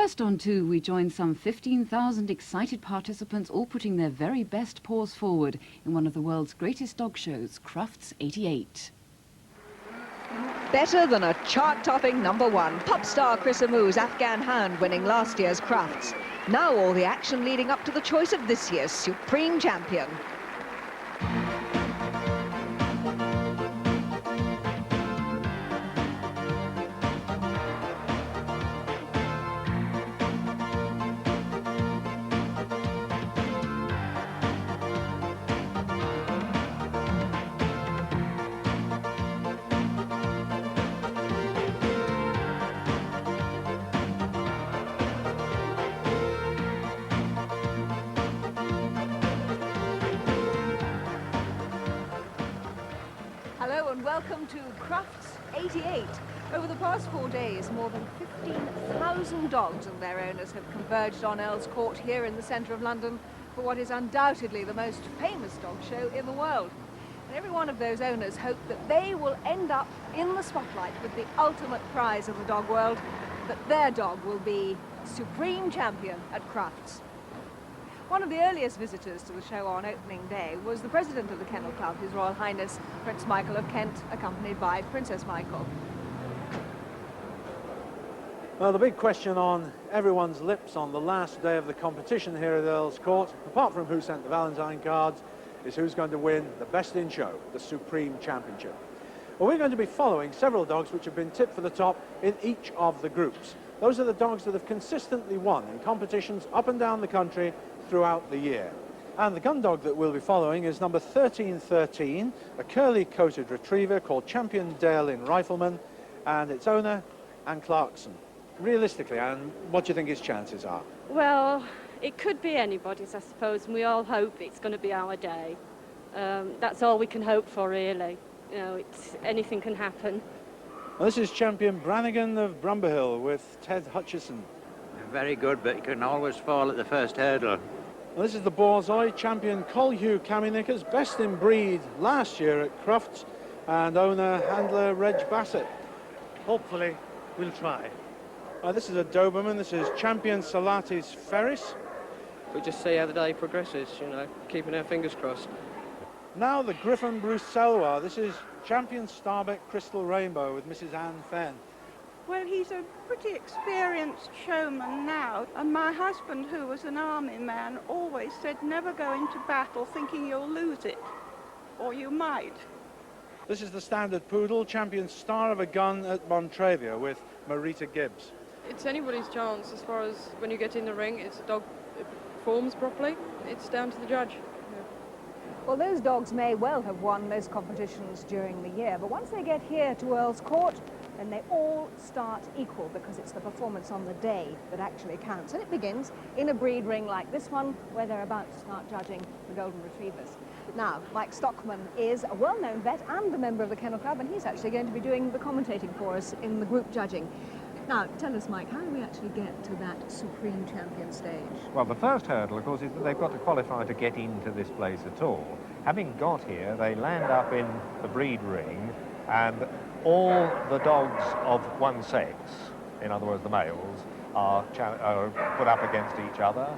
First on two, we joined some 15,000 excited participants, all putting their very best paws forward in one of the world's greatest dog shows, Crufts 88. Better than a chart-topping #1, pop star Chris Amou's Afghan hound winning last year's Crufts. Now all the action leading up to the choice of this year's Supreme Champion. Hello and welcome to Crufts 88. Over the past 4 days, more than 15,000 dogs and their owners have converged on Earl's Court here in the centre of London for what is undoubtedly the most famous dog show in the world. And every one of those owners hope that they will end up in the spotlight with the ultimate prize of the dog world, that their dog will be Supreme Champion at Crufts. One of the earliest visitors to the show on opening day was the president of the Kennel Club, His Royal Highness Prince Michael of Kent, accompanied by Princess Michael. Well, the big question on everyone's lips on the last day of the competition here at Earl's Court, apart from who sent the Valentine cards, is who's going to win the Best in Show, the Supreme Championship. Well, we're going to be following several dogs which have been tipped for the top in each of the groups. Those are the dogs that have consistently won in competitions up and down the country throughout the year. And the gun dog that we'll be following is number 1313, a curly-coated retriever called Champion Dale in Rifleman, and its owner, Anne Clarkson. Realistically, Anne, what do you think his chances are? Well, it could be anybody's, I suppose, and we all hope it's going to be our day. That's all we can hope for, really. You know, anything can happen. Well, this is Champion Brannigan of Brumberhill with Ted Hutchison. Very good, but you can always fall at the first hurdle. Well, this is the Borzoi Champion Colhugh Cammyknickers, best in breed last year at Crufts, and owner handler Reg Bassett. Hopefully, we'll try. This is a Doberman. This is Champion Salatis Ferris. We just see how the day progresses, you know, keeping our fingers crossed. Now the Griffon Bruxellois. This is Champion Starbeck Crystal Rainbow with Mrs. Anne Fenn. Well, he's a pretty experienced showman now, and my husband, who was an army man, always said never go into battle thinking you'll lose it, or you might. This is the Standard Poodle, Champion Star of a Gun at Montravia with Marita Gibbs. It's anybody's chance as far as when you get in the ring, it's a dog that performs properly. It's down to the judge. Well, those dogs may well have won those competitions during the year, but once they get here to Earl's Court, then they all start equal, because it's the performance on the day that actually counts. And it begins in a breed ring like this one, where they're about to start judging the Golden Retrievers. Now, Mike Stockman is a well-known vet and a member of the Kennel Club, and he's actually going to be doing the commentating for us in the group judging. Now, tell us, Mike, how do we actually get to that Supreme Champion stage? Well, the first hurdle, of course, is that they've got to qualify to get into this place at all. Having got here, they land up in the breed ring, and all the dogs of one sex, in other words, the males, are put up against each other,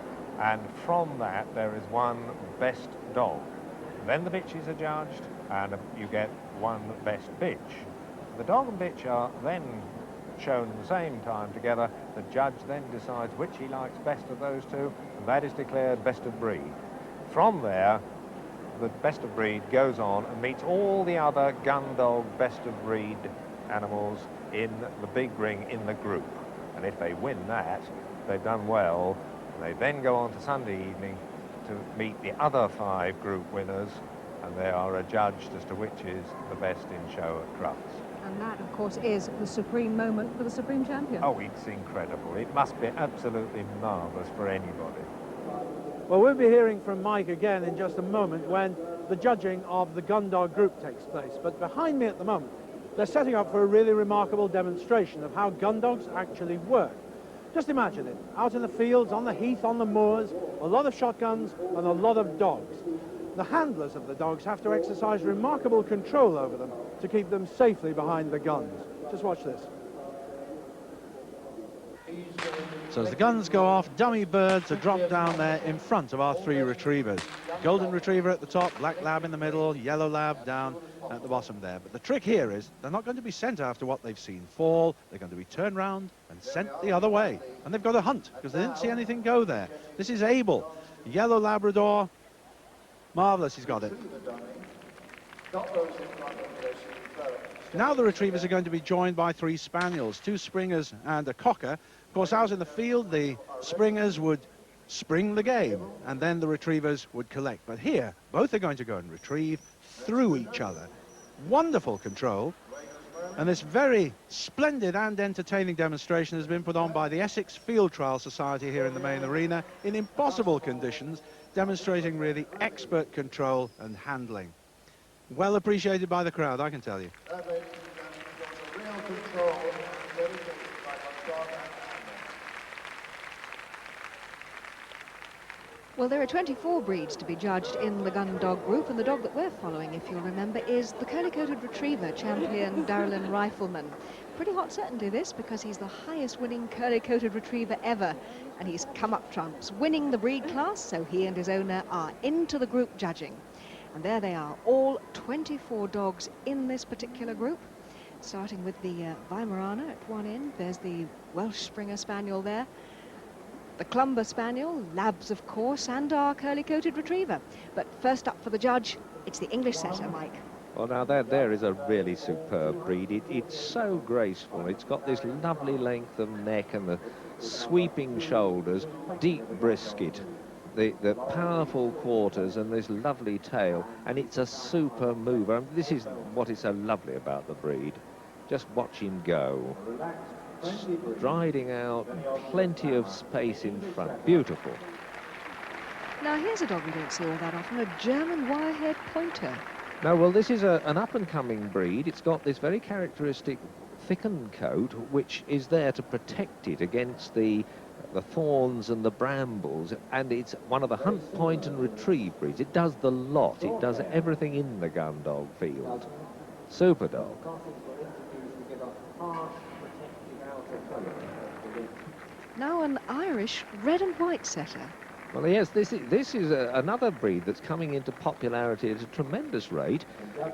and from that there is one best dog. Then the bitches are judged, and you get one best bitch. The dog and bitch are then shown at the same time together. The judge then decides which he likes best of those two, and that is declared best of breed. From there, the best of breed goes on and meets all the other gun dog best of breed animals in the big ring in the group. And if they win that, they've done well. They then go on to Sunday evening to meet the other 5 group winners, and they are adjudged as to which is the best in show at Crufts. And that, of course, is the supreme moment for the Supreme Champion. Oh, it's incredible. It must be absolutely marvellous for anybody. Well, we'll be hearing from Mike again in just a moment when the judging of the gun dog group takes place. But behind me at the moment, they're setting up for a really remarkable demonstration of how gun dogs actually work. Just imagine it, out in the fields, on the heath, on the moors, a lot of shotguns and a lot of dogs. The handlers of the dogs have to exercise remarkable control over them to keep them safely behind the guns. Just watch this. So as the guns go off, dummy birds are dropped down there in front of our 3 retrievers. Golden retriever at the top, black lab in the middle, yellow lab down at the bottom there. But the trick here is they're not going to be sent after what they've seen fall. They're going to be turned round and sent the other way. And they've got to hunt because they didn't see anything go there. This is Abel, yellow Labrador. Marvellous, he's got it. Now the retrievers are going to be joined by 3 spaniels, 2 springers and a cocker. Of course, out in the field, the springers would spring the game, and then the retrievers would collect. But here, both are going to go and retrieve through each other. Wonderful control. And this very splendid and entertaining demonstration has been put on by the Essex Field Trial Society here in the main arena in impossible conditions, demonstrating really expert control and handling. Well appreciated by the crowd, I can tell you. Well, there are 24 breeds to be judged in the gun dog group, and the dog that we're following, if you'll remember, is the curly-coated retriever champion Darylin Rifleman. Pretty hot certainty this, because he's the highest winning curly-coated retriever ever, and he's come up trumps, winning the breed class, so he and his owner are into the group judging. And there they are, all 24 dogs in this particular group, starting with the Weimaraner at one end. There's the Welsh Springer Spaniel there, the Clumber Spaniel, Labs of course, and our curly-coated retriever. But first up for the judge, it's the English setter, Mike. Well, now there is a really superb breed. It's so graceful. It's got this lovely length of neck and the sweeping shoulders, deep brisket, the powerful quarters and this lovely tail, and it's a super mover. I mean, this is what is so lovely about the breed. Just watch him go. Striding out, plenty of space in front. Beautiful. Now here's a dog we don't see all that often, a German wire-haired pointer. No, well, this is an up-and-coming breed. It's got this very characteristic thickened coat, which is there to protect it against the thorns and the brambles, and it's one of the hunt, point and retrieve breeds. It does the lot. It does everything in the gun dog field. Super dog. Now an Irish red and white setter. Well, yes, this is another breed that's coming into popularity at a tremendous rate.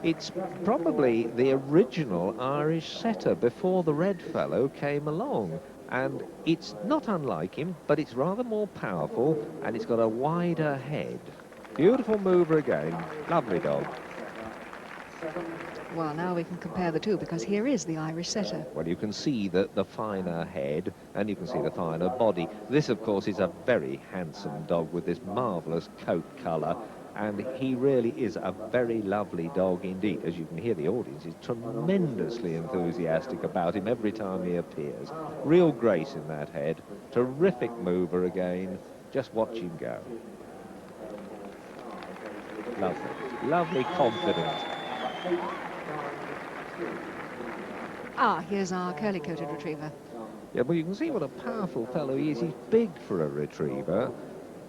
It's probably the original Irish setter before the red fellow came along. And it's not unlike him, but it's rather more powerful, and it's got a wider head. Beautiful mover again. Lovely dog. Well, now we can compare the two, because here is the Irish setter. Well, you can see the finer head, and you can see the finer body. This, of course, is a very handsome dog with this marvellous coat colour, and he really is a very lovely dog indeed. As you can hear, the audience is tremendously enthusiastic about him every time he appears. Real grace in that head. Terrific mover again. Just watch him go. Lovely. Lovely, confident. Ah, here's our curly-coated retriever. Yeah, well, you can see what a powerful fellow he is. He's big for a retriever,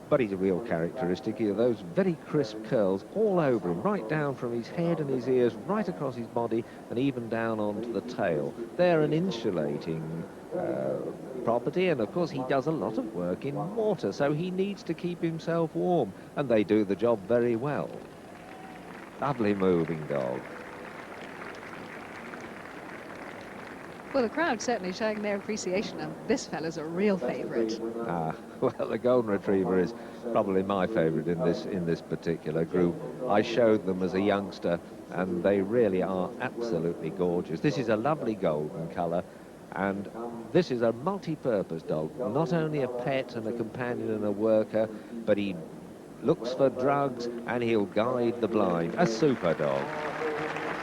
but he's a real characteristic. He has those very crisp curls all over him, right down from his head and his ears, right across his body, and even down onto the tail. They're an insulating property, and of course he does a lot of work in water, so he needs to keep himself warm, and they do the job very well. Lovely moving dog. Well, the crowd certainly showing their appreciation, and this fella's a real favourite. Well, the Golden Retriever is probably my favourite in this particular group. I showed them as a youngster, and they really are absolutely gorgeous. This is a lovely golden colour, and this is a multi-purpose dog. Not only a pet and a companion and a worker, but he looks for drugs and he'll guide the blind. A super dog.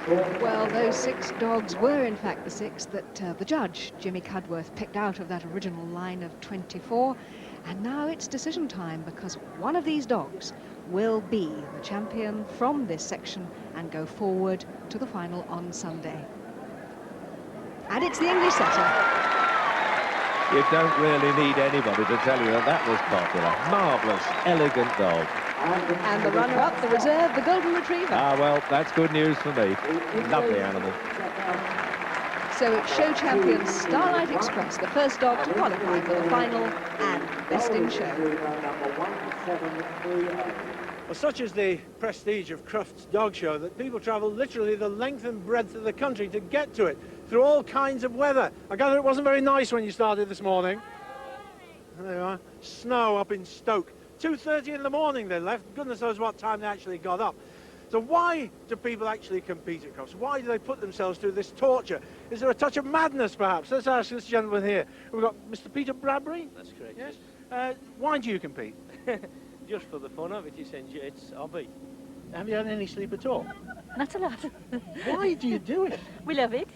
Well, those 6 dogs were, in fact, the 6 that the judge, Jimmy Cudworth, picked out of that original line of 24. And now it's decision time, because one of these dogs will be the champion from this section and go forward to the final on Sunday. And it's the English setter. You don't really need anybody to tell you that was popular. Marvellous, elegant dog. And the runner-up, the reserve, the Golden Retriever. Ah, well, that's good news for me. Lovely animal. So it's show champion Starlight Express, the first dog to qualify for the final and best in show. Well, such is the prestige of Crufts Dog Show that people travel literally the length and breadth of the country to get to it through all kinds of weather. I gather it wasn't very nice when you started this morning. There you are, snow up in Stoke. 2:30 in the morning they left. Goodness knows what time they actually got up. So why do people actually compete at Crufts? Why do they put themselves through this torture? Is there a touch of madness, perhaps? Let's ask this gentleman here. We've got Mr. Peter Bradbury. That's correct. Yes. Why do you compete? Just for the fun of it, it's a hobby. Have you had any sleep at all? Not a lot. Why do you do it? We love it.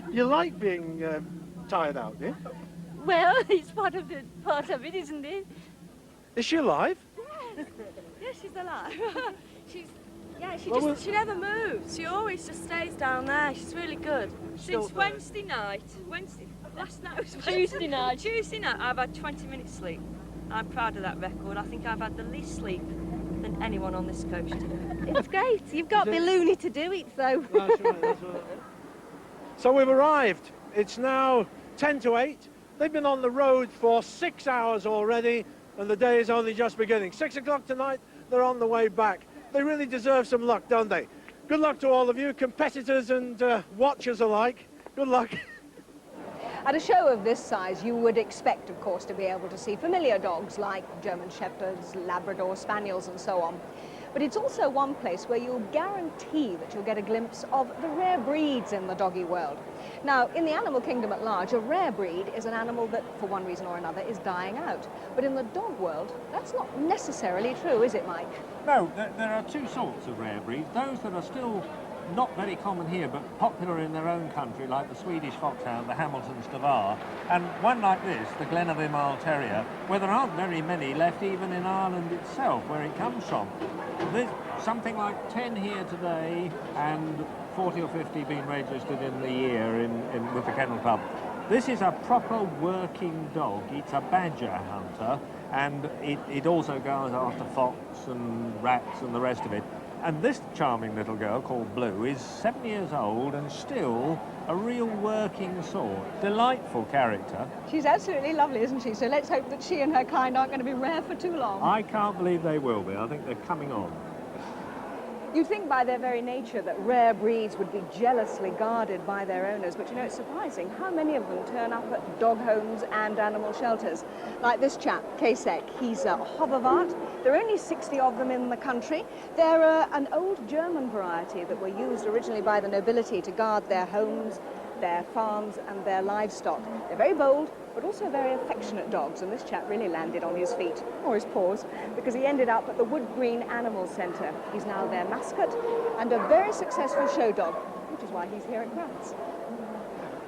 You like being tired out, do you? Well, it's part of it, isn't it? Is she alive? Yeah, she's alive. Well, she never moves. She always just stays down there. She's really good. Since Wednesday night, last night was Tuesday night. Tuesday night, I've had 20 minutes sleep. I'm proud of that record. I think I've had the least sleep than anyone on this coach today. It's great. You've got to be loony to do it, so. That's right, that's right. So we've arrived. It's now 10 to 8. They've been on the road for 6 hours already, and the day is only just beginning. 6 o'clock tonight, they're on the way back. They really deserve some luck, don't they? Good luck to all of you, competitors and watchers alike. Good luck. At a show of this size, you would expect, of course, to be able to see familiar dogs like German Shepherds, Labrador Spaniels and so on. But it's also one place where you'll guarantee that you'll get a glimpse of the rare breeds in the doggy world. Now, in the animal kingdom at large, a rare breed is an animal that, for one reason or another, is dying out. But in the dog world, that's not necessarily true, is it, Mike? No, there are two sorts of rare breeds. Those that are still not very common here, but popular in their own country, like the Swedish Foxhound, the Hamilton Stavar, and one like this, the Glenavy Mile Terrier, where there aren't very many left even in Ireland itself, where it comes from. There's something like 10 here today, and 40 or 50 being registered in the year with the Kennel Club. This is a proper working dog. It's a badger hunter, and it also goes after fox and rats and the rest of it. And this charming little girl called Blue is 7 years old and still a real working sort. Delightful character. She's absolutely lovely, isn't she? So let's hope that she and her kind aren't going to be rare for too long. I can't believe they will be. I think they're coming on. You'd think by their very nature that rare breeds would be jealously guarded by their owners, but you know, it's surprising how many of them turn up at dog homes and animal shelters. Like this chap, Kasek, he's a Hovawart. There are only 60 of them in the country. They're an old German variety that were used originally by the nobility to guard their homes, their farms and their livestock. They're very bold, but also very affectionate dogs, and this chap really landed on his feet, or his paws, because he ended up at the Wood Green Animal Centre. He's now their mascot and a very successful show dog, which is why he's here at Crufts.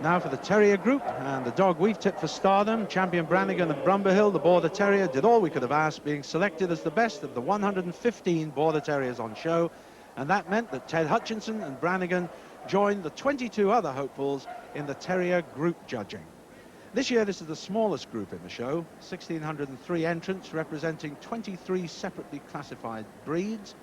Now for the Terrier group, and the dog we've tipped for stardom, Champion Brannigan of Brumberhill, the Border Terrier, did all we could have asked, being selected as the best of the 115 Border Terriers on show, and that meant that Ted Hutchinson and Brannigan joined the 22 other hopefuls in the Terrier group judging. This year, this is the smallest group in the show, 1,603 entrants representing 23 separately classified breeds.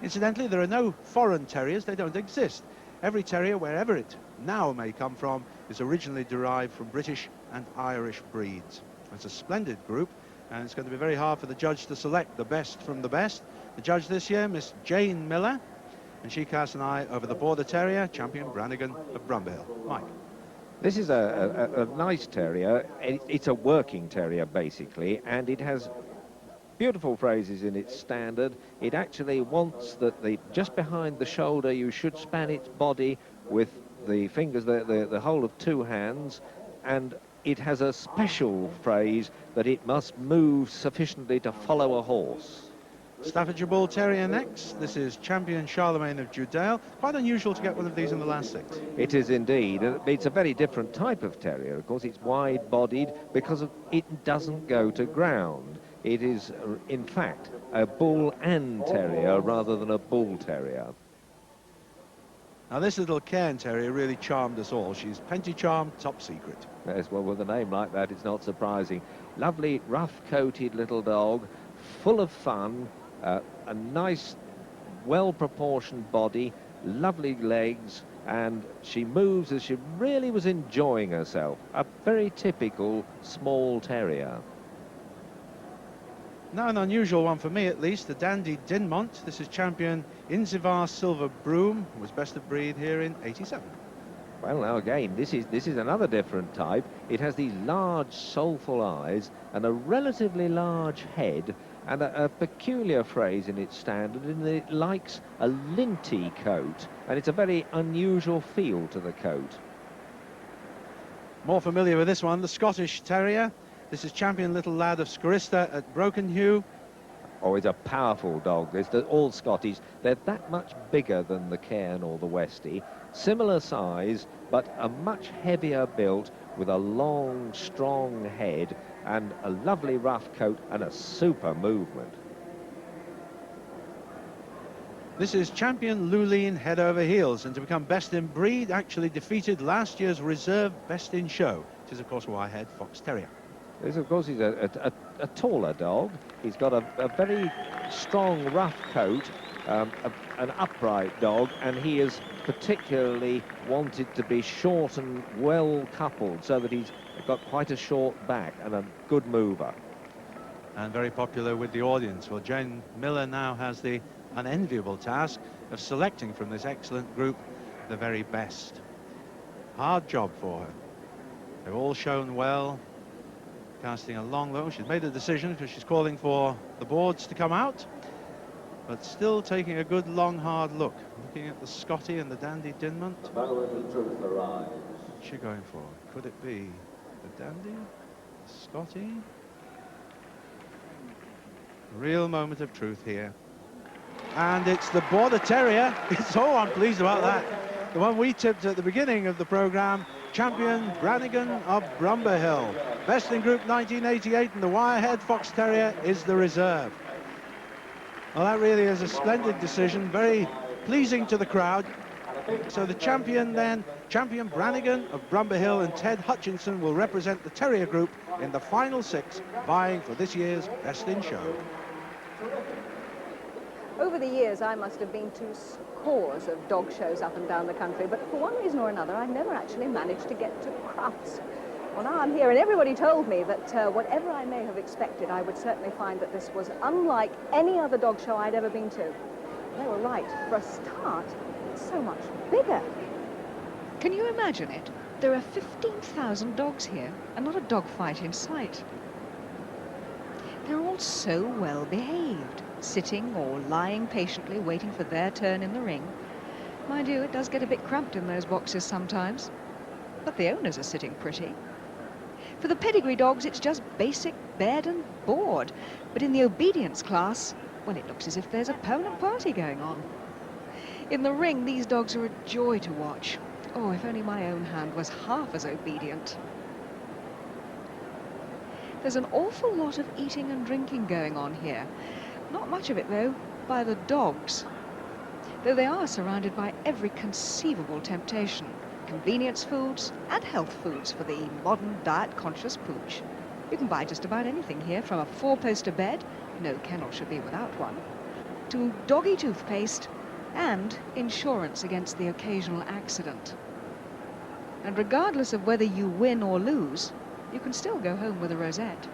Incidentally, there are no foreign terriers, they don't exist. Every terrier, wherever it now may come from, is originally derived from British and Irish breeds. It's a splendid group, and it's going to be very hard for the judge to select the best from the best. The judge this year, Miss Jane Miller, and she casts an eye over the Border Terrier, Champion Brannigan of Brumberhill. Mike. This is a nice terrier. It's a working terrier, basically, and it has beautiful phrases in its standard. It actually wants that just behind the shoulder you should span its body with the fingers, the whole of two hands, and it has a special phrase that it must move sufficiently to follow a horse. Staffordshire Bull Terrier next. This is Champion Charlemagne of Judale. Quite unusual to get one of these in the last 6. It is indeed. It's a very different type of terrier. Of course, it's wide-bodied because it doesn't go to ground. It is, in fact, a bull and terrier rather than a bull terrier. Now, this little Cairn Terrier really charmed us all. She's Penty Charm, top secret. Yes, well, with a name like that, it's not surprising. Lovely, rough-coated little dog, full of fun. A nice, well-proportioned body, lovely legs, and she moves as she really was enjoying herself. A very typical small terrier. Now an unusual one for me, at least, the Dandy Dinmont. This is champion Inzivar Silver Broom, who was best of breed here in '87. Well, now again, this is another different type. It has these large, soulful eyes and a relatively large head, and a peculiar phrase in its standard in that it likes a linty coat, and it's a very unusual feel to the coat. More familiar with this one, the Scottish Terrier. This is champion Little Lad of Scorista at Brokenhue. Oh, it's a powerful dog. All Scotties, they're that much bigger than the Cairn or the Westie. Similar size, but a much heavier built, with a long, strong head and a lovely rough coat and a super movement. This is champion Luleen head over heels, and to become best in breed, actually defeated last year's reserve best in show. It is, of course, Wirehead Fox Terrier. This, of course, is a taller dog. He's got a very strong, rough coat, an upright dog, and he is particularly wanted to be short and well coupled, so that he's got quite a short back and a good mover. And very popular with the audience. Well, Jane Miller now has the unenviable task of selecting from this excellent group the very best. Hard job for her. They've all shown well, casting a long low. She's made a decision because she's calling for the boards to come out, but still taking a good long hard look, looking at the Scotty and the Dandy Dinmont. What's she going for? Could it be the Dandy, the Scotty? Real moment of truth here. And it's the Border Terrier. So I'm pleased about that. The one we tipped at the beginning of the programme, champion Brannigan of Brumberhill. Best in Group 1988, and the Wirehead Fox Terrier is the reserve. Well, that really is a splendid decision, very pleasing to the crowd. So the champion then, champion Brannigan of Brumberhill, and Ted Hutchinson will represent the Terrier Group in the final 6, vying for this year's Best in Show. Over the years, I must have been to scores of dog shows up and down the country, but for one reason or another, I've never actually managed to get to Crufts. Well, now I'm here, and everybody told me that whatever I may have expected, I would certainly find that this was unlike any other dog show I'd ever been to. They were right. For a start, it's so much bigger. Can you imagine it? There are 15,000 dogs here, and not a dog fight in sight. They're all so well behaved, sitting or lying patiently waiting for their turn in the ring. Mind you, it does get a bit cramped in those boxes sometimes, but the owners are sitting pretty. For the pedigree dogs, it's just basic bed and board, but in the obedience class, well, it looks as if there's a permanent party going on. In the ring, these dogs are a joy to watch. Oh, if only my own hand was half as obedient. There's an awful lot of eating and drinking going on here. Not much of it, though, by the dogs, though they are surrounded by every conceivable temptation. Convenience foods and health foods for the modern diet-conscious pooch. You can buy just about anything here, from a 4-poster bed, no kennel should be without one, to doggy toothpaste and insurance against the occasional accident. And regardless of whether you win or lose, you can still go home with a rosette.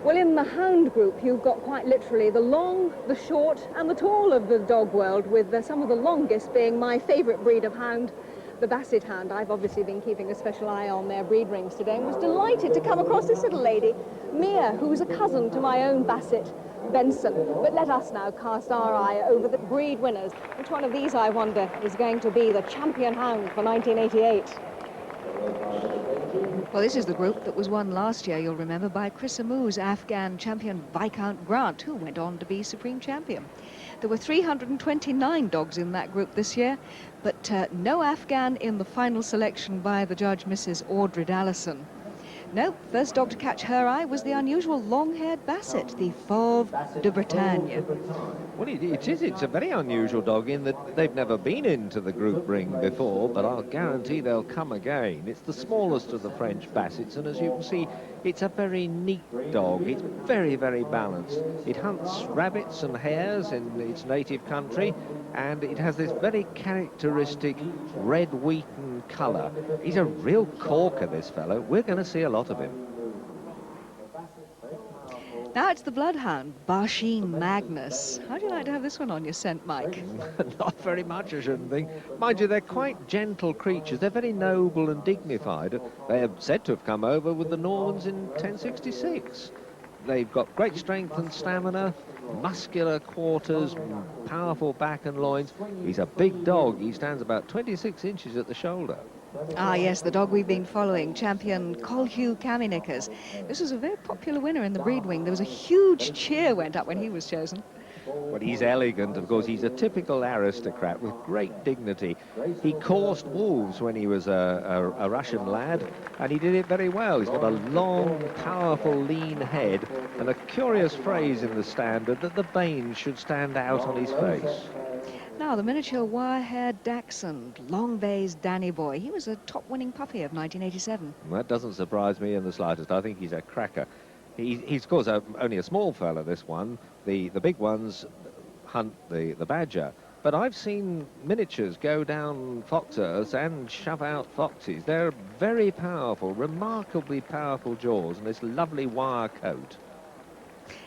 Well, in the hound group, you've got quite literally the long, the short, and the tall of the dog world, with some of the longest being my favourite breed of hound, the Basset Hound. I've obviously been keeping a special eye on their breed rings today and was delighted to come across this little lady, Mia, who is a cousin to my own Basset, Benson. But let us now cast our eye over the breed winners. Which one of these, I wonder, is going to be the champion hound for 1988? Well, this is the group that was won last year, you'll remember, by Chris Amou's Afghan champion Viscount Grant, who went on to be supreme champion. There were 329 dogs in that group this year, but no Afghan in the final selection by the judge, Mrs. Audrey Allison. No, first dog to catch her eye was the unusual long-haired Basset, the Fauve de Bretagne. Well, it's a very unusual dog in that they've never been into the group ring before, but I'll guarantee they'll come again. It's the smallest of the French Bassets, and as you can see, it's a very neat dog. It's very, very balanced. It hunts rabbits and hares in its native country, and it has this very characteristic red wheaten colour. He's a real corker, this fellow. We're going to see a lot of him. Now it's the bloodhound, Barsheen Magnus. How'd you like to have this one on your scent, Mike? Not very much, I shouldn't think. Mind you, they're quite gentle creatures. They're very noble and dignified. They are said to have come over with the Normans in 1066. They've got great strength and stamina, muscular quarters, powerful back and loins. He's a big dog. He stands about 26 inches at the shoulder. Ah, yes, the dog we've been following, champion Colhugh Kaminikas. This was a very popular winner in the breed wing. There was a huge cheer went up when he was chosen. Well, he's elegant, of course. He's a typical aristocrat with great dignity. He coursed wolves when he was a Russian lad, and he did it very well. He's got a long, powerful, lean head, and a curious phrase in the standard that the banes should stand out on his face. Now, the miniature wire-haired Dachshund, Long Bay's Danny Boy. He was a top-winning puppy of 1987. Well, that doesn't surprise me in the slightest. I think he's a cracker. He's of course, only a small fella, this one. The big ones hunt the badger. But I've seen miniatures go down fox earths and shove out foxes. They're very powerful, remarkably powerful jaws, and this lovely wire coat.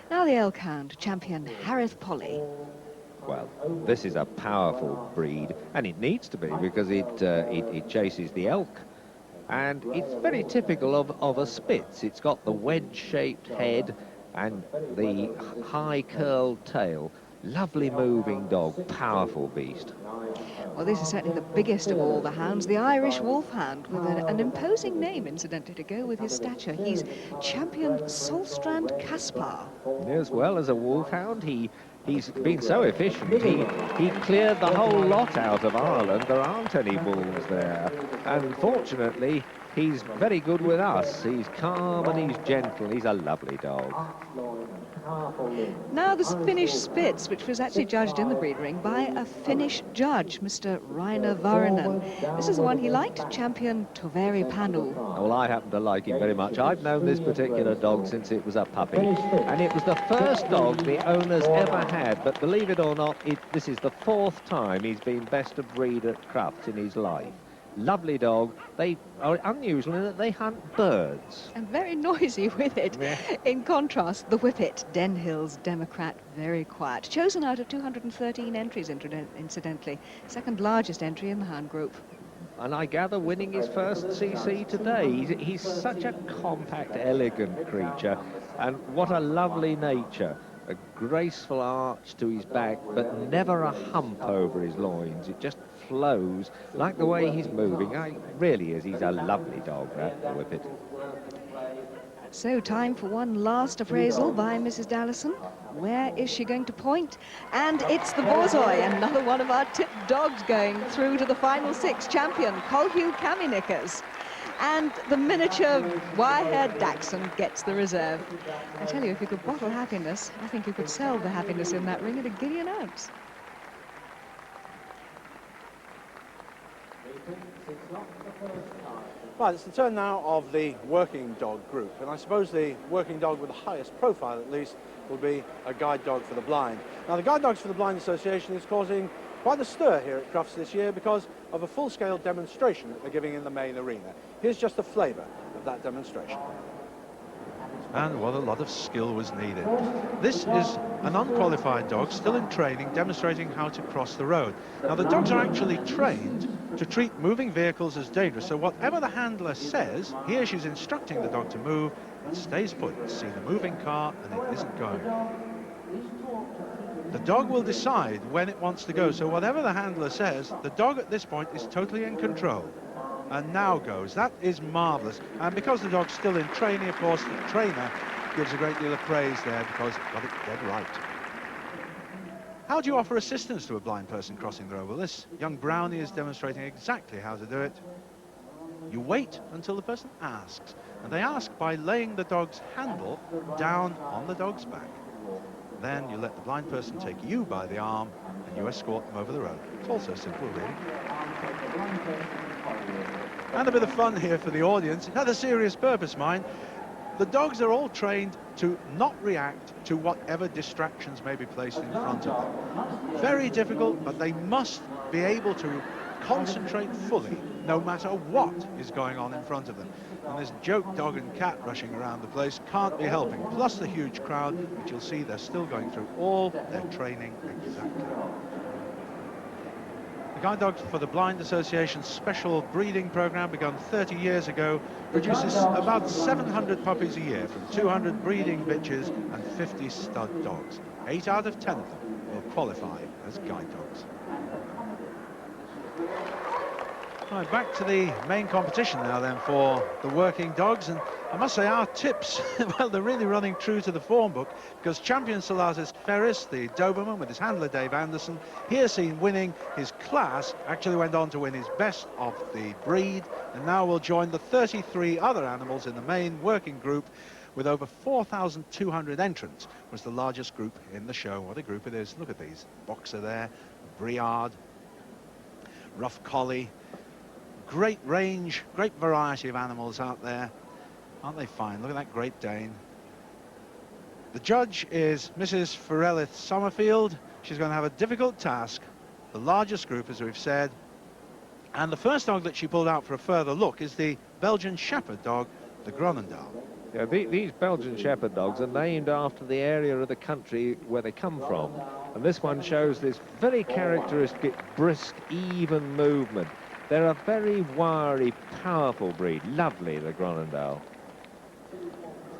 Now the elk hound, champion Harith Polly. Well, this is a powerful breed, and it needs to be because it chases the elk. And it's very typical of a Spitz. It's got the wedge-shaped head and the high curled tail. Lovely moving dog, powerful beast. Well, this is certainly the biggest of all the hounds, the Irish Wolfhound, with an imposing name, incidentally, to go with his stature. He's champion Solstrand Caspar. As well as a wolfhound, he's been so efficient. He cleared the whole lot out of Ireland. There aren't any wolves there. And fortunately, he's very good with us. He's calm and he's gentle. He's a lovely dog. Now the Finnish Spitz, which was actually judged in the breed ring by a Finnish judge, Mr. Rainer Varinen. This is the one he liked, champion Toveri Panu. Well, I happen to like him very much. I've known this particular dog since it was a puppy, and it was the first dog the owners ever had, but believe it or not, this is the 4th time he's been best of breed at Crufts in his life. Lovely dog. They are unusual in that they hunt birds. And very noisy with it. Yeah. In contrast, the Whippet, Den Hill's Democrat, very quiet. Chosen out of 213 entries, incidentally. Second largest entry in the hound group. And I gather winning his first CC today. He's such a compact, elegant creature. And what a lovely nature. A graceful arch to his back, but never a hump over his loins. It just flows like the way he's moving. It really is. He's a lovely dog, that Whippet. So time for one last appraisal by Mrs. Dallison. Where is she going to point? And it's the Borzoi, another one of our tip dogs going through to the final 6. Champion Colhugh Kaminikas. And the miniature wire-haired Dachshund gets the reserve. I tell you, if you could bottle happiness, I think you could sell the happiness in that ring at £1 guinea an ounce. Right, it's the turn now of the working dog group, and I suppose the working dog with the highest profile, at least, will be a guide dog for the blind. Now, the Guide Dogs for the Blind Association is causing quite a stir here at Crufts this year because of a full-scale demonstration that they're giving in the main arena. Here's just a flavour of that demonstration. And what a lot of skill was needed. This is an unqualified dog, still in training, demonstrating how to cross the road. Now, the dogs are actually trained to treat moving vehicles as dangerous, so whatever the handler says, here she's instructing the dog to move, it stays put. See the moving car, and it isn't going. The dog will decide when it wants to go, so whatever the handler says, the dog at this point is totally in control. And now goes. That is marvellous. And because the dog's still in training, of course, the trainer gives a great deal of praise there because he got it dead right. How do you offer assistance to a blind person crossing the road? Well, this young brownie is demonstrating exactly how to do it. You wait until the person asks, and they ask by laying the dog's handle down on the dog's back. Then you let the blind person take you by the arm and you escort them over the road. It's all so simple, really. And a bit of fun here for the audience. It had a serious purpose, mind. The dogs are all trained to not react to whatever distractions may be placed in front of them. Very difficult, but they must be able to concentrate fully, no matter what is going on in front of them. And this joke dog and cat rushing around the place can't be helping. Plus the huge crowd, which you'll see they're still going through all their training exactly. The Guide Dogs for the Blind Association's special breeding program, begun 30 years ago, produces about 700 puppies a year from 200 breeding bitches and 50 stud dogs. 8 out of 10 of them will qualify as guide dogs. Right, back to the main competition now then for the working dogs, and I must say our tips, well, they're really running true to the form book, because champion Salatis Ferris, the Doberman, with his handler Dave Anderson, here seen winning his class, actually went on to win his best of the breed, and now will join the 33 other animals in the main working group with over 4,200 entrants. Was the largest group in the show. What a group it is. Look at these. Boxer there, Briard, Rough Collie. Great range, great variety of animals out there. Aren't they fine? Look at that Great Dane. The judge is Mrs. Ferelith Summerfield. She's going to have a difficult task. The largest group, as we've said. And the first dog that she pulled out for a further look is the Belgian Shepherd dog, the Groenendael. Yeah, these Belgian Shepherd dogs are named after the area of the country where they come from. And this one shows this very characteristic, brisk, even movement. They're a very wiry, powerful breed. Lovely, the Groenendael.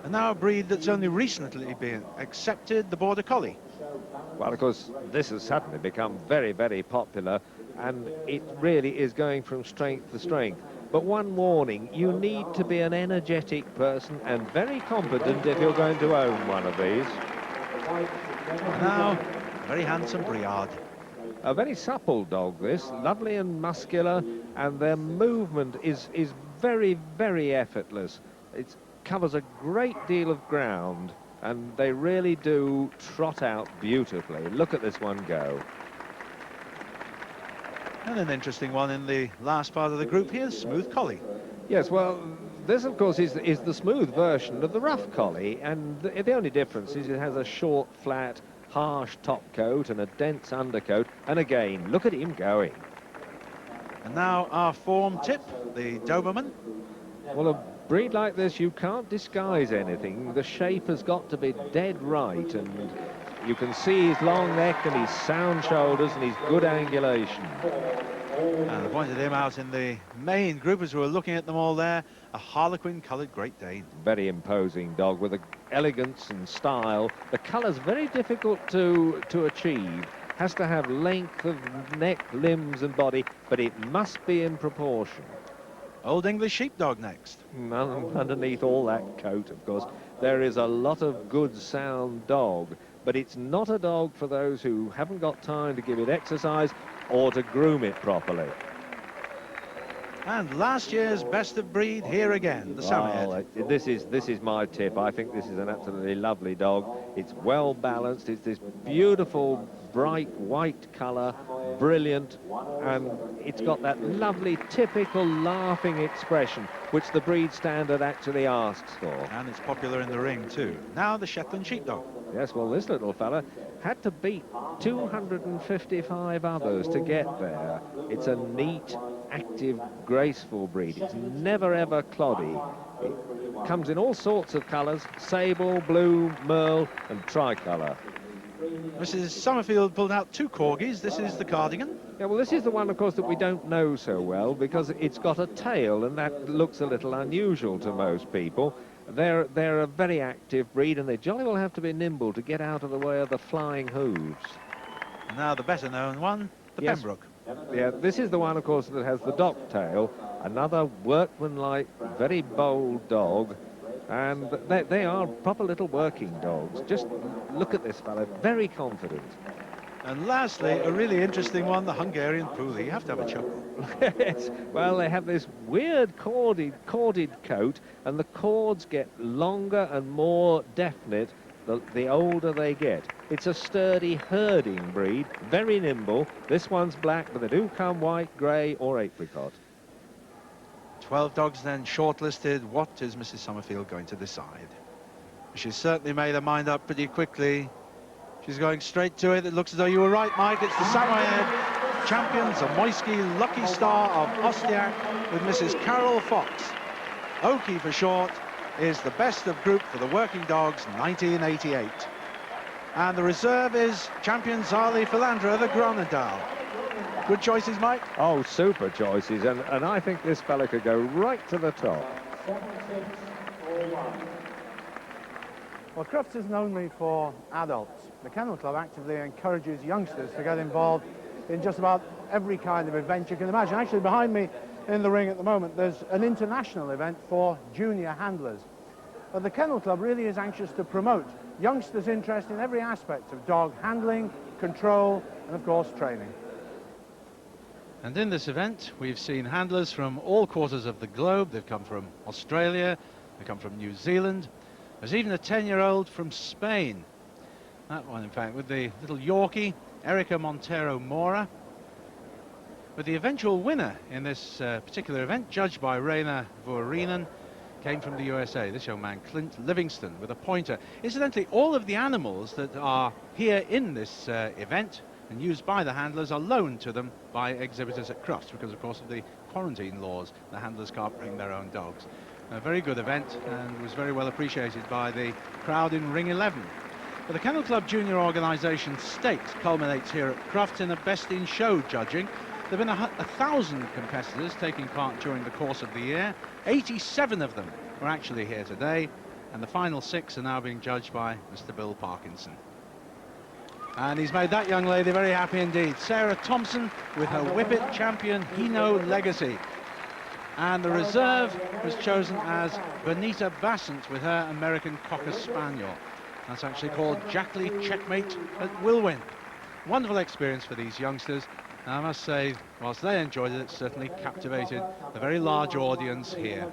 And now a breed that's only recently been accepted, the Border Collie. Well, of course, this has suddenly become very, very popular, and it really is going from strength to strength. But one warning, you need to be an energetic person and very competent if you're going to own one of these. And now, very handsome Briard. A very supple dog, this, lovely and muscular, and their movement is very, very effortless. It covers a great deal of ground, and they really do trot out beautifully. Look at this one go. And an interesting one in the last part of the group here, Smooth Collie. Yes, well, this, of course, is the smooth version of the Rough Collie, and the only difference is it has a short, flat, harsh top coat and a dense undercoat, and again, look at him going. And now our form tip, the Doberman. Well, a breed like this, you can't disguise anything. The shape has got to be dead right, and you can see his long neck and his sound shoulders and his good angulation. And I pointed him out in the main group as we were looking at them all there, a Harlequin-coloured Great Dane. Very imposing dog with elegance and style. The colour's very difficult to achieve. Has to have length of neck, limbs and body, but it must be in proportion. Old English Sheepdog next. Underneath all that coat, of course, there is a lot of good sound dog, but it's not a dog for those who haven't got time to give it exercise or to groom it properly. And last year's best of breed here again, the Samoyed. This is my tip. I think this is an absolutely lovely dog. It's well balanced. It's this beautiful, bright white colour, brilliant, and it's got that lovely, typical laughing expression, which the breed standard actually asks for. And it's popular in the ring too. Now the Shetland Sheepdog. Yes, well, this little fella had to beat 255 others to get there. It's a neat, active, graceful breed. It's never, ever cloddy. It comes in all sorts of colours, sable, blue, merle and tricolour. Mrs. Summerfield pulled out 2 corgis. This is the Cardigan. Yeah, well, this is the one, of course, that we don't know so well because it's got a tail, and that looks a little unusual to most people. They're a very active breed, and they jolly well have to be nimble to get out of the way of the flying hooves. And now the better-known one, the Pembroke. Yeah, this is the one, of course, that has the dock tail. Another workmanlike, very bold dog. And they are proper little working dogs. Just look at this fellow, very confident. And lastly, a really interesting one, the Hungarian Puli. You have to have a chuckle. Well, they have this weird corded coat, and the cords get longer and more definite the older they get. It's a sturdy herding breed, very nimble. This one's black, but they do come white, grey or apricot. 12 dogs then shortlisted. What is Mrs. Summerfield going to decide? She's certainly made her mind up pretty quickly. She's going straight to it. It looks as though you were right, Mike. It's the Samoyed champions, the Moisky Lucky Star of Ostiak with Mrs. Carol Fox. Oki for short is the best of group for the working dogs, 1988. And the reserve is champion Zali Philandra, the Gronendal. Good choices, Mike? Oh, super choices, and I think this fella could go right to the top. Well, Crufts isn't only for adults. The Kennel Club actively encourages youngsters to get involved in just about every kind of event you can imagine. Actually, behind me in the ring at the moment, there's an international event for junior handlers. But the Kennel Club really is anxious to promote youngsters' interest in every aspect of dog handling, control, and of course, training. And in this event, we've seen handlers from all quarters of the globe. They've come from Australia, they come from New Zealand. There's even a 10-year-old from Spain. That one, in fact, with the little Yorkie, Erica Montero Mora. But the eventual winner in this particular event, judged by Raina Vuorinen, came from the USA. This young man, Clint Livingston, with a pointer. Incidentally, all of the animals that are here in this event and used by the handlers are loaned to them by exhibitors at Crufts, because, of course, of the quarantine laws. The handlers can't bring their own dogs. A very good event, and was very well appreciated by the crowd in Ring 11. But the Kennel Club Junior Organisation Stakes culminates here at Crufts in a best-in-show judging. There have been 1,000 competitors taking part during the course of the year. 87 of them are actually here today, and the final 6 are now being judged by Mr. Bill Parkinson. And he's made that young lady very happy indeed. Sarah Thompson with her Whippet champion Hino Legacy. And the reserve was chosen as Bonita Bassant with her American Cocker Spaniel. That's actually called Jackley Checkmate at Wilwyn. Wonderful experience for these youngsters. And I must say, whilst they enjoyed it, it certainly captivated a very large audience here.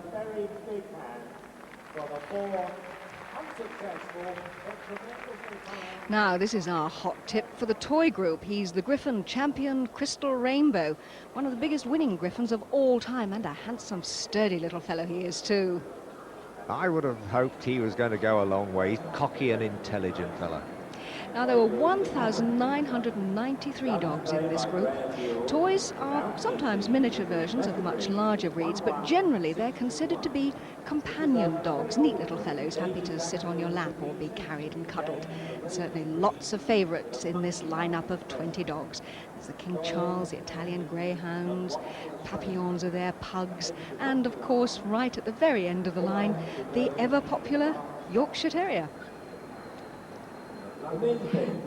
Now, this is our hot tip for the toy group. He's the Griffon champion, Crystal Rainbow, one of the biggest winning Griffons of all time, and a handsome, sturdy little fellow he is too. I would have hoped he was going to go a long way. He's cocky and intelligent fella. Now, there were 1,993 dogs in this group. Toys are sometimes miniature versions of the much larger breeds, but generally they're considered to be companion dogs, neat little fellows, happy to sit on your lap or be carried and cuddled. And certainly lots of favourites in this lineup of 20 dogs. There's the King Charles, the Italian Greyhounds, Papillons are there, pugs, and of course, right at the very end of the line, the ever-popular Yorkshire Terrier.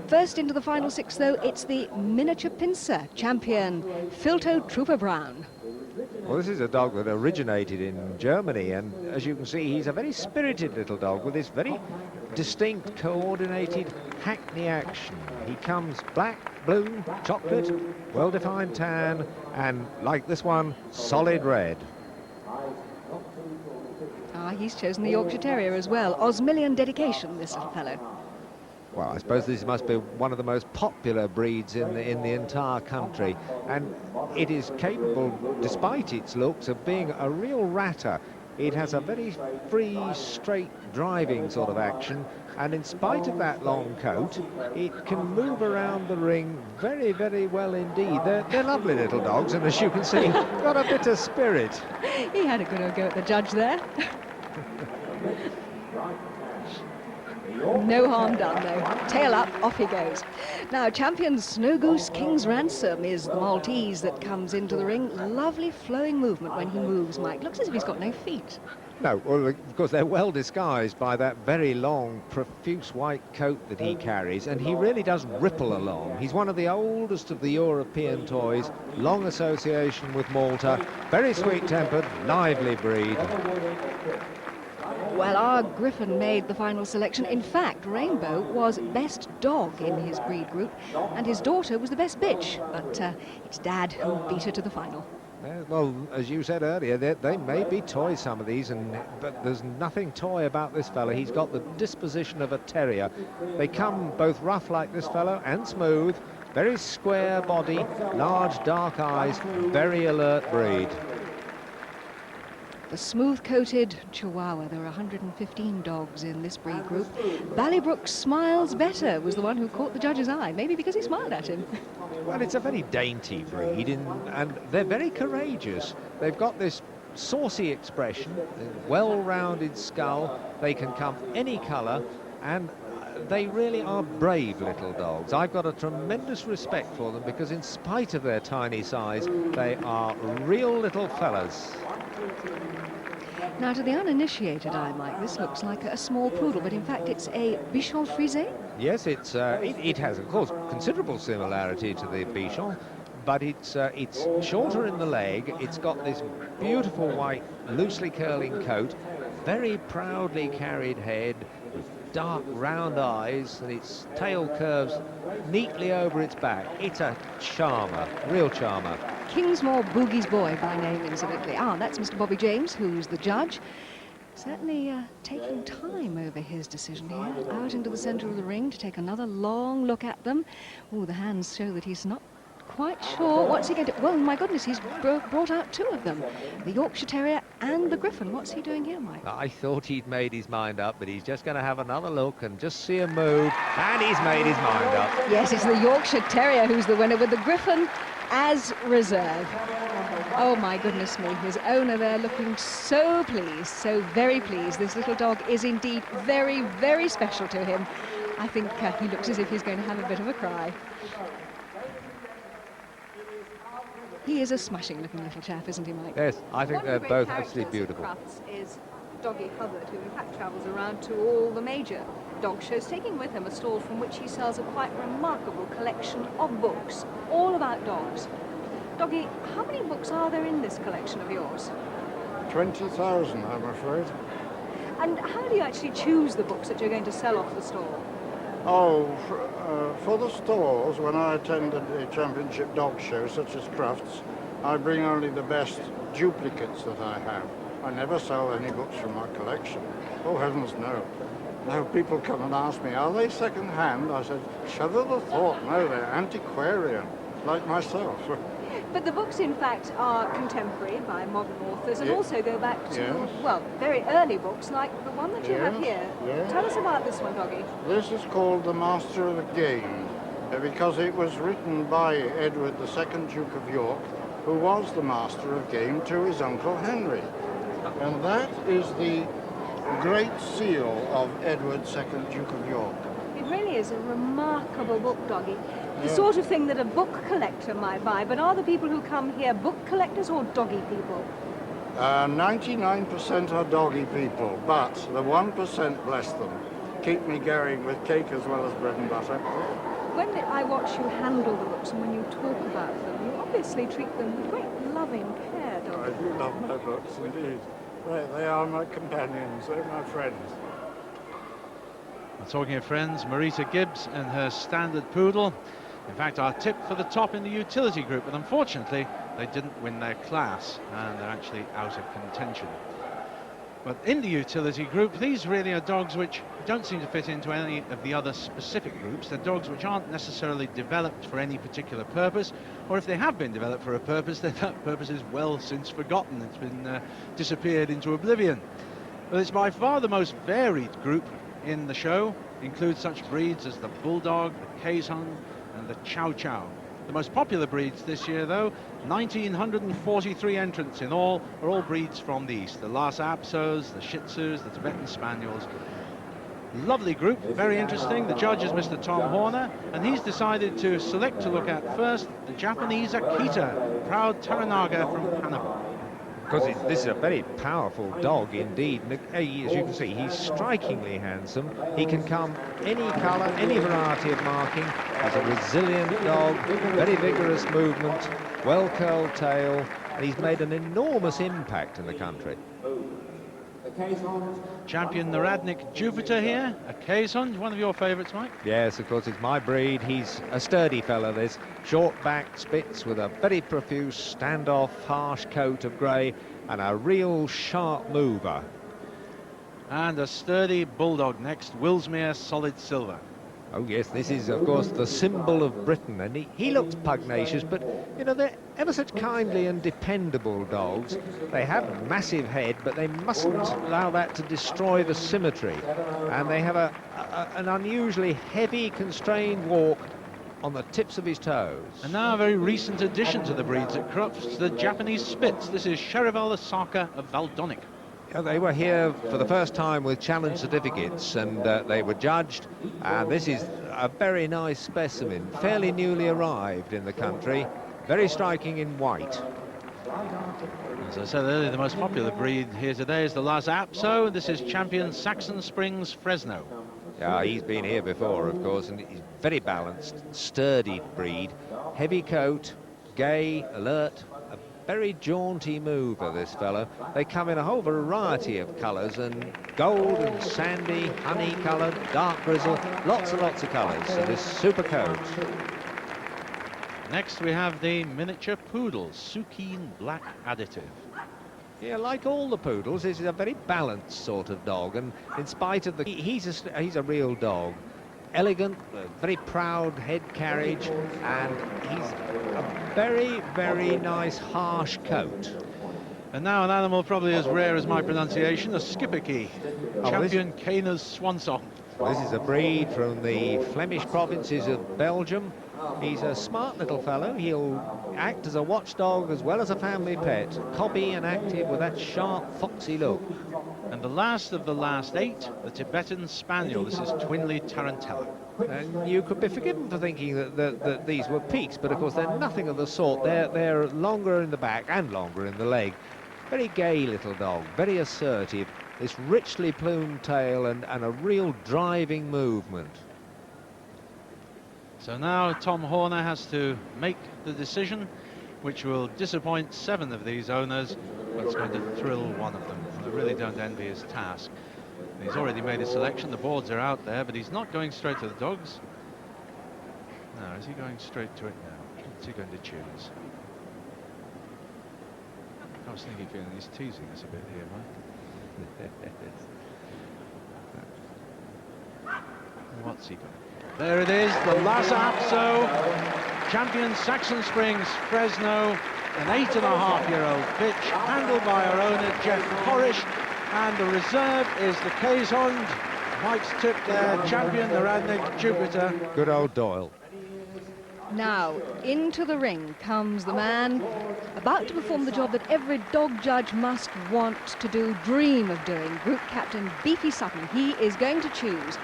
First into the final 6, though, it's the miniature pincer champion, Filto Trooper Brown. Well, this is a dog that originated in Germany, and as you can see, he's a very spirited little dog with this very distinct, coordinated hackney action. He comes black, blue, chocolate, well-defined tan, and, like this one, solid red. He's chosen the Yorkshire Terrier as well. Osmilian dedication, this little fellow. Well, I suppose this must be one of the most popular breeds in the entire country, and it is capable, despite its looks, of being a real ratter. It has a very free, straight driving sort of action, and in spite of that long coat, it can move around the ring very, very well indeed. They're lovely little dogs, and as you can see, got a bit of spirit. He had a good old go at the judge there. No harm done, though. Tail up, off he goes. Now, champion Snow Goose King's Ransom is the Maltese that comes into the ring. Lovely flowing movement when he moves, Mike. Looks as if he's got no feet. No, well, of course, they're well disguised by that very long, profuse white coat that he carries, and he really does ripple along. He's one of the oldest of the European toys, long association with Malta, very sweet-tempered, lively breed. Well, our Griffon made the final selection. In fact, Rainbow was best dog in his breed group, and his daughter was the best bitch, but it's Dad who beat her to the final. Well, as you said earlier, they may be toy, some of these, but there's nothing toy about this fella. He's got the disposition of a terrier. They come both rough like this fellow and smooth, very square body, large dark eyes, very alert breed. The smooth-coated Chihuahua. There are 115 dogs in this breed group. Ballybrook Smiles Better was the one who caught the judge's eye, maybe because he smiled at him. Well, it's a very dainty breed, and they're very courageous. They've got this saucy expression, a well-rounded skull. They can come any colour, and they really are brave little dogs. I've got a tremendous respect for them because in spite of their tiny size, they are real little fellas. Now, to the uninitiated eye, Mike, this looks like a small poodle, but in fact it's a Bichon Frisé. Yes, it has, of course, considerable similarity to the Bichon, but it's shorter in the leg. It's got this beautiful white, loosely curling coat, very proudly carried head, dark round eyes, and its tail curves neatly over its back. It's a charmer, real charmer. Kingsmore Boogie's boy by name, incidentally. That's Mr. Bobby James, who's the judge. Certainly taking time over his decision here. Out into the centre of the ring to take another long look at them. Oh, the hands show that he's not quite sure what's he going to... Well, my goodness, he's brought out two of them. The Yorkshire Terrier and the Griffon. What's he doing here, Mike? I thought he'd made his mind up, but he's just going to have another look and just see him move, and he's made his mind up. Yes, it's the Yorkshire Terrier who's the winner, with the Griffon as reserve. Oh, my goodness me. His owner there looking so pleased, so very pleased. This little dog is indeed very, very special to him. I think he looks as if he's going to have a bit of a cry. He is a smashing-looking little chap, isn't he, Mike? Yes, I think they're both absolutely One of the beautiful. great characters of Crufts is Doggy Hubbard, who in fact travels around to all the major dog shows, taking with him a stall from which he sells a quite remarkable collection of books, all about dogs. Doggy, how many books are there in this collection of yours? 20,000, I'm afraid. And how do you actually choose the books that you're going to sell off the stall? Oh, for the stalls, when I attend a championship dog show, such as Crufts, I bring only the best duplicates that I have. I never sell any books from my collection. Oh, heavens, no. Now people come and ask me, are they second-hand? I said, shudder the thought, no, they're antiquarian, like myself. But the books, in fact, are contemporary by modern authors and also go back to, well, very early books like the one that you have here. Tell us about this one, Doggy. This is called The Master of the Game, because it was written by Edward II, Duke of York, who was the Master of Game to his Uncle Henry. And that is the Great Seal of Edward II, Duke of York. It really is a remarkable book, Doggy. The sort of thing that a book collector might buy, but are the people who come here book collectors or doggy people? 99% are doggy people, but the 1%, bless them, keep me going with cake as well as bread and butter. When I watch you handle the books and when you talk about them, you obviously treat them with great loving care, Doggy. I do love my books, indeed. They are my companions, they're my friends. Talking of friends, Marita Gibbs and her standard poodle. In fact, our tip for the top in the utility group, but unfortunately they didn't win their class and they're actually out of contention. But in the utility group, these really are dogs which don't seem to fit into any of the other specific groups. They're dogs which aren't necessarily developed for any particular purpose, or if they have been developed for a purpose, then that purpose is well since forgotten. It's been disappeared into oblivion. But it's by far the most varied group in the show. Includes such breeds as the Bulldog, the Kazhung and the Chow Chow. The most popular breeds this year, though, 1,943 entrants in all, are all breeds from the east. The Lhasa Apsos, the Shih Tzus, the Tibetan Spaniels. Lovely group, very interesting. The judge is Mr. Tom Horner, and he's decided to select to look at first the Japanese Akita, proud Taranaga from Hannibal. Because this is a very powerful dog indeed. As you can see, he's strikingly handsome. He can come any colour, any variety of marking. He's a resilient dog, very vigorous movement, well-curled tail, and he's made an enormous impact in the country. Champion Narodnik Jupiter here, a Kazon, one of your favourites, Mike? Yes, of course, it's my breed. He's a sturdy fella, this short-backed Spitz with a very profuse, standoff, harsh coat of grey and a real sharp mover. And a sturdy bulldog next, Willsmere Solid Silver. Oh yes, this is of course the symbol of Britain, and he looks pugnacious, but you know, they're ever such kindly and dependable dogs. They have a massive head, but they mustn't allow that to destroy the symmetry, and they have an unusually heavy, constrained walk on the tips of his toes. And now a very recent addition to the breeds at Crufts, the Japanese Spitz. This is Cherival Osaka of Valdonic. Yeah, they were here for the first time with challenge certificates, and they were judged, and this is a very nice specimen, fairly newly arrived in the country, very striking in white. As I said earlier, the most popular breed here today is the Lhasa Apso. This is champion Saxon Springs Fresno. Yeah, he's been here before, of course, and he's very balanced, sturdy breed, heavy coat, gay, alert, a very jaunty mover, this fellow. They come in a whole variety of colours, and gold and sandy, honey-coloured, dark grizzle, lots and lots of colours, and this super coat. Next we have the miniature poodle, Sukeen Black Additive. Yeah, like all the poodles, this is a very balanced sort of dog, and in spite of the... He's a real dog. Elegant, very proud head carriage, and he's a very, very nice, harsh coat. And now an animal probably as rare as my pronunciation, a Schipperke, champion Caner's Swan Song. Well, this is a breed from the Flemish provinces of Belgium. He's a smart little fellow. He'll act as a watchdog as well as a family pet, cobby and active with that sharp, foxy look. And the last of the last 8, the Tibetan Spaniel. This is Twinley Tarantella. And you could be forgiven for thinking that these were peaks, but of course they're nothing of the sort. They're longer in the back and longer in the leg. Very gay little dog, very assertive. This richly plumed tail and a real driving movement. So now Tom Horner has to make the decision, which will disappoint 7 of these owners, but it's going to thrill one of them. I really don't envy his task. He's already made a selection, the boards are out there, but he's not going straight to the dogs. No, is he going straight to it now? What's he going to choose? I was thinking he's teasing us a bit here, Mike. What's he got? There it is, the Lhasa Apso, champion Saxon Springs Fresno, an 8.5-year-old bitch, handled by our owner Jeff Corrish, and the reserve is the Kazond. Mike's tip there, champion Narodnik Jupiter. Good old Doyle. Now, into the ring comes the man about to perform the job that every dog judge must want to do, dream of doing. Group captain Beefy Sutton. He is going to choose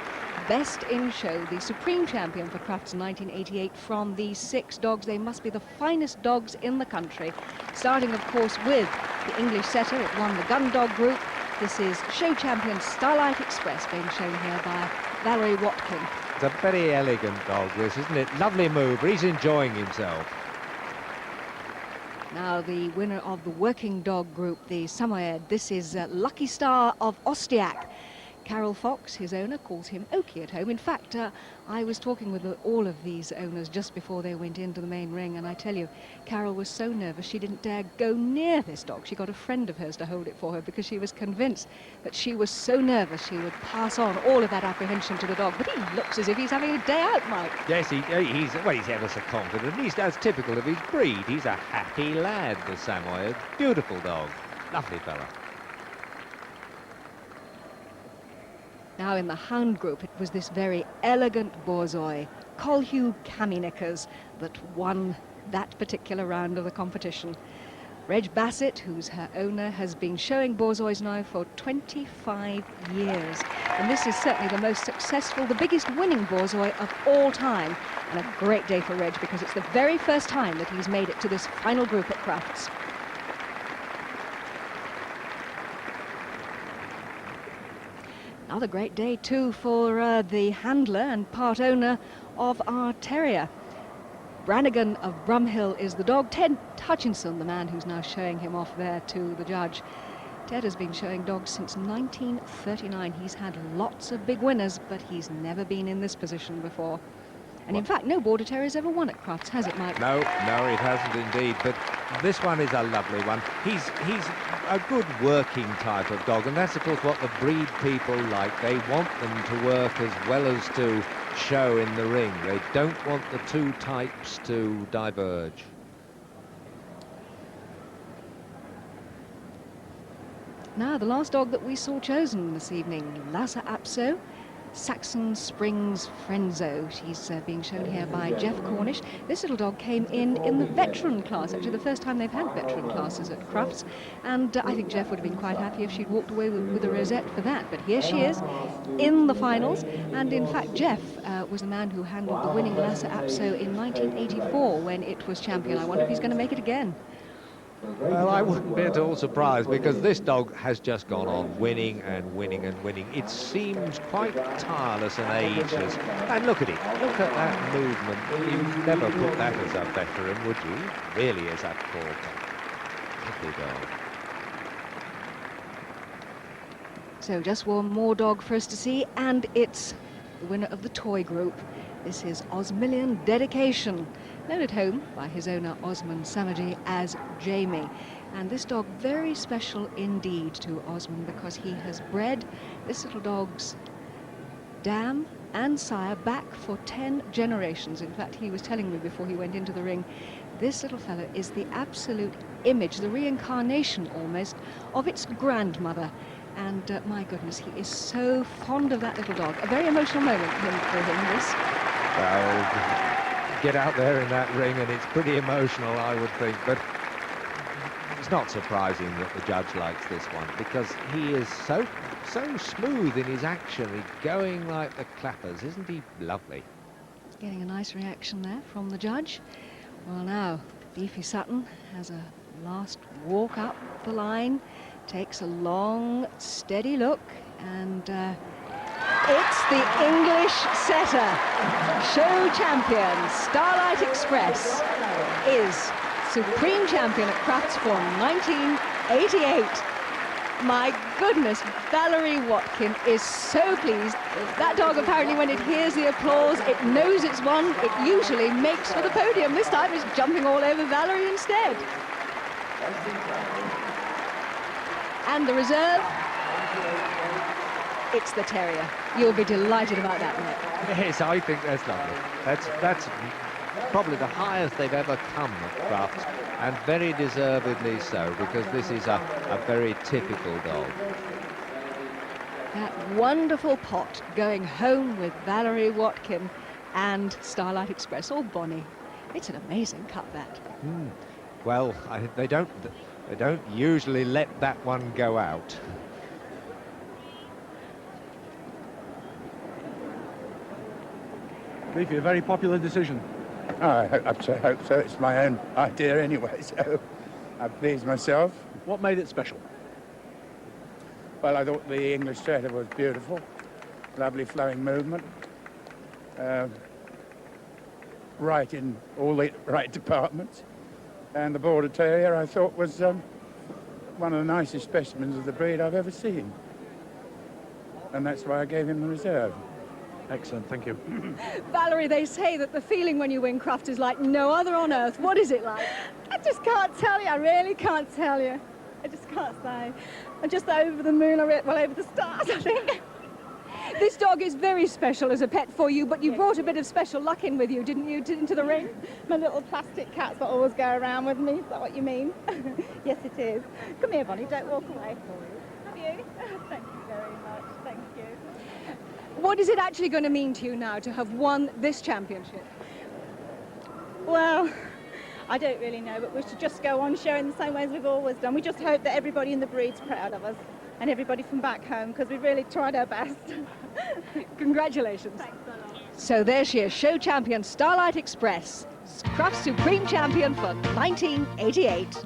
Best in Show, the supreme champion for Crufts 1988 from these 6 dogs. They must be the finest dogs in the country. Starting, of course, with the English setter. It won the gun dog group. This is show champion Starlight Express, being shown here by Valerie Watkin. It's a very elegant dog, this, isn't it? Lovely mover. He's enjoying himself. Now the winner of the working dog group, the Samoyed. This is Lucky Star of Ostiak. Carol Fox, his owner, calls him Oki at home. In fact, I was talking with all of these owners just before they went into the main ring, and I tell you, Carol was so nervous she didn't dare go near this dog. She got a friend of hers to hold it for her because she was convinced that she was so nervous she would pass on all of that apprehension to the dog. But he looks as if he's having a day out, Mike. Yes, he's ever so confident. He's as typical of his breed. He's a happy lad, the Samoyed. Beautiful dog. Lovely fella. Now in the hound group, it was this very elegant Borzoi, Kolhu Kaminikas, that won that particular round of the competition. Reg Bassett, who's her owner, has been showing Borzois now for 25 years. And this is certainly the most successful, the biggest winning Borzoi of all time. And a great day for Reg because it's the very first time that he's made it to this final group at Crufts. Another great day too for the handler and part owner of our terrier. Brannigan of Brumhill is the dog. Ted Hutchinson, the man who's now showing him off there to the judge. Ted has been showing dogs since 1939. He's had lots of big winners, but he's never been in this position before. And in fact, no Border Terrier's ever won at Crufts, has it, Mike? No, it hasn't indeed, but this one is a lovely one. He's a good working type of dog, and that's, of course, what the breed people like. They want them to work as well as to show in the ring. They don't want the two types to diverge. Now, the last dog that we saw chosen this evening, Lhasa Apso, Saxon Springs Frenzo. She's being shown here by Jeff Cornish. This little dog came in the veteran class, actually the first time they've had veteran classes at Crufts, and I think Jeff would have been quite happy if she'd walked away with a rosette for that, but here she is in the finals, and in fact Jeff was the man who handled the winning Lhasa Apso in 1984 when it was champion. I wonder if he's going to make it again. Well, I wouldn't be at all surprised, because this dog has just gone on winning and winning and winning. It seems quite tireless and ageless. And look at it. Look at that movement. You'd never put that as a veteran, would you? Really is that corker. Lovely dog. So just one more dog for us to see, and it's the winner of the toy group. This is Osmillion Dedication, known at home by his owner Osman Samaji as Jamie. And this dog very special indeed to Osman, because he has bred this little dog's dam and sire back for 10 generations. In fact, he was telling me before he went into the ring, this little fellow is the absolute image, the reincarnation almost, of its grandmother. And my goodness, he is so fond of that little dog. A very emotional moment for him, this. Well, get out there in that ring and it's pretty emotional, I would think, but it's not surprising that the judge likes this one, because he is so smooth in his action. He's going like the clappers. Isn't he lovely? Getting a nice reaction there from the judge. Well, now Beefy Sutton has a last walk up the line, takes a long steady look, and it's the English setter. Show champion Starlight Express is supreme champion at Crufts for 1988. My goodness, Valerie Watkin is so pleased. That dog, apparently, when it hears the applause, it knows it's won. It usually makes for the podium. This time it's jumping all over Valerie instead. And the reserve, it's the terrier. You'll be delighted about that, Mike. Yes, I think that's lovely. That's probably the highest they've ever come at Crufts, and very deservedly so, because this is a very typical dog. That wonderful pot going home with Valerie Watkin and Starlight Express, all Bonnie. It's an amazing cut, that. Well, they don't usually let that one go out. Beefy, a very popular decision. I hope so. It's my own idea anyway, so I pleased myself. What made it special? Well, I thought the English setter was beautiful, lovely flowing movement, right in all the right departments, and the Border Terrier I thought was one of the nicest specimens of the breed I've ever seen, and that's why I gave him the reserve. Excellent, thank you. Valerie, they say that the feeling when you win Crufts is like no other on earth. What is it like? I just can't tell you. I really can't tell you. I just can't say. I'm just over the moon, well, over the stars, I think. This dog is very special as a pet for you, but you brought a bit of special luck in with you, didn't you, into the ring? My little plastic cats that always go around with me. Is that what you mean? Yes, it is. Come here, Bonnie. Don't walk away. Have you? Thank you very much. Thank you. What is it actually going to mean to you now to have won this championship? Well, I don't really know, but we should just go on showing the same way as we've always done. We just hope that everybody in the breed's proud of us, and everybody from back home, because we really tried our best. Congratulations. Thanks a lot. So there she is, show champion Starlight Express, Crufts Supreme Champion for 1988.